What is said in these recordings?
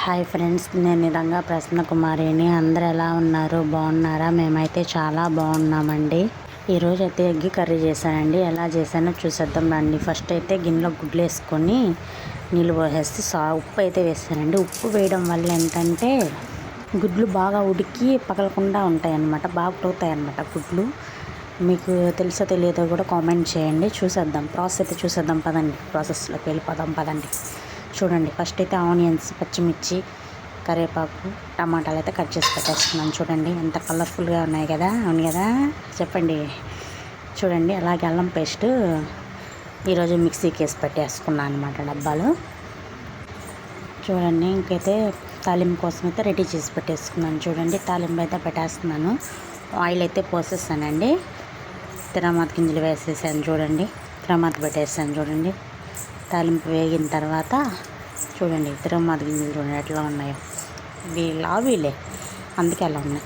Hi friends, నేను నిజంగా ప్రసన్న కుమారిని. అందరు ఎలా ఉన్నారు? బాగున్నారా? మేమైతే చాలా బాగున్నామండి. ఈరోజు అయితే ఎగ్ కర్రీ చేశానండి. ఎలా చేశానో చూసేద్దాం రండి. ఫస్ట్ అయితే గిన్నెలో గుడ్లు వేసుకొని నీళ్ళు పోసేసి ఉప్పు అయితే వేసానండి. ఉప్పు వేయడం వల్ల ఏంటంటే గుడ్లు బాగా ఉడికి పగలకుండా ఉంటాయి అన్నమాట, బాగా ఉడుకుతాయి అన్నమాట గుడ్లు. మీకు తెలుసో తెలియదో కూడా కామెంట్ చేయండి. చూసేద్దాం, ప్రాసెస్ అయితే చూసేద్దాం పదండి. ప్రాసెస్లోకి వెళ్ళిపోదాం పదండి. చూడండి, ఫస్ట్ అయితే ఆనియన్స్, పచ్చిమిర్చి, కరివేపాకు, టమాటాలు అయితే కట్ చేసి పెట్టేస్తున్నాను. చూడండి ఎంత కలర్ఫుల్గా ఉన్నాయి కదా, అవును కదా, చెప్పండి. చూడండి, అలాగే అల్లం పేస్ట్ ఈరోజు మిక్సీకి వేసి పెట్టేసుకున్నాను అనమాట డబ్బాలో. చూడండి, ఇంకైతే తాలింపు కోసం అయితే రెడీ చేసి పెట్టేసుకున్నాను. చూడండి, తాలింపు అయితే పెట్టేస్తున్నాను. ఆయిల్ అయితే పోసేస్తానండి. తిరమాత గింజలు వేసేసాను. చూడండి, తిరమాత పెట్టేసాను. చూడండి, తాలింపు వేగిన తర్వాత చూడండి తిరమాత గింజలు చూడండి ఎట్లా ఉన్నాయో. ఇవి లావీలే, అందుకే అలా ఉన్నాయి.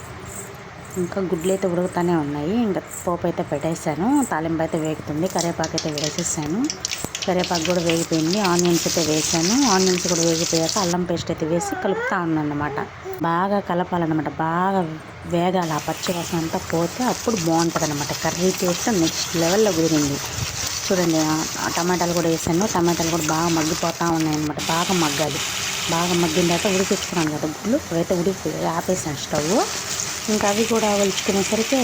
ఇంకా గుడ్లు అయితే ఉడుకుతూనే ఉన్నాయి. ఇంకా పోపు అయితే పెట్టేశాను. తాలింపు అయితే వేగుతుంది. కరివేపాకు అయితే వేసేసాను. కరివేపాకు కూడా వేగిపోయింది. ఆనియన్స్ అయితే వేసాను. ఆనియన్స్ కూడా వేగిపోయాక అల్లం పేస్ట్ అయితే వేసి కలుపుతూ ఉన్నాను అన్నమాట. బాగా కలపాలన్నమాట, బాగా వేగాలి. ఆ పచ్చి వాసన అంతా పోతే అప్పుడు బాగుంటుంది అన్నమాట. కర్రీ టేస్ట్ నెక్స్ట్ లెవెల్లో కుదిరింది. చూడండి, టమాటాలు కూడా వేసాను. టమాటాలు కూడా బాగా మగ్గిపోతూ ఉన్నాయన్నమాట. బాగా మగ్గాలి. బాగా మగ్గిన తర్వాత ఉడికించుకున్నాను కదా గుడ్లు, అవైతే ఉడికిపోయి ఆపేసాను స్టవ్. ఇంకా అవి కూడా ఉడుచుకునేసరికి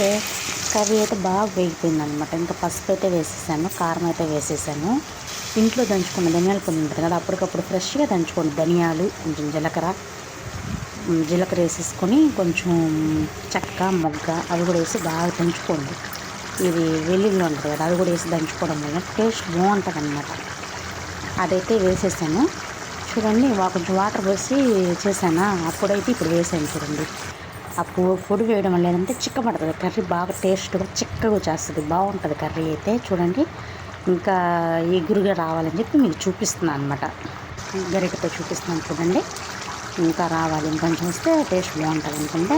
కర్రీ అయితే బాగా వేగిపోయింది అనమాట. ఇంకా పసుపు అయితే వేసేసాను, కారం అయితే వేసేసాను. ఇంట్లో దంచుకున్న ధనియాల పొడి ఉంటుంది కదా, అప్పటికప్పుడు ఫ్రెష్గా దంచుకోండి. ధనియాలు, కొంచెం జీలకర్ర వేసేసుకొని కొంచెం చెక్క, మొగ్గ అవి కూడా వేసి బాగా దంచుకోండి. ఇది వెల్లుల్లి ఉంటుంది కదా, అది కూడా వేసి దంచుకోవడం వల్ల టేస్ట్ బాగుంటుంది అన్నమాట. అదైతే వేసేసాను. చూడండి, కొంచెం వాటర్ పోసి చేశానా, అప్పుడైతే ఇప్పుడు వేసాను. చూడండి, ఆ పొడి వేయడం వల్ల ఏంటంటే చిక్కబడుతుంది కర్రీ, బాగా టేస్ట్గా చిక్కగా చేస్తుంది, బాగుంటుంది కర్రీ అయితే. చూడండి, ఇంకా ఎగురుగా రావాలని చెప్పి మీకు చూపిస్తున్నాను అనమాట. గరిటెతో చూపిస్తున్నాను. చూడండి, ఇంకా రావాలి, ఇంకొంచెం వస్తే టేస్ట్ బాగుంటుంది అనుకుంటే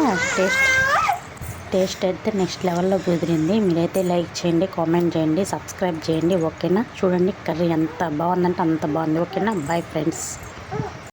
టేస్ట్ అయితే నెక్స్ట్ లెవెల్లో కుదిరింది. మీరైతే లైక్ చేయండి, కామెంట్ చేయండి, సబ్స్క్రైబ్ చేయండి, ఓకేనా. చూడండి, కర్రీ ఎంత బాగుందంటే అంత బాగుంది, ఓకేనా. Bye friends.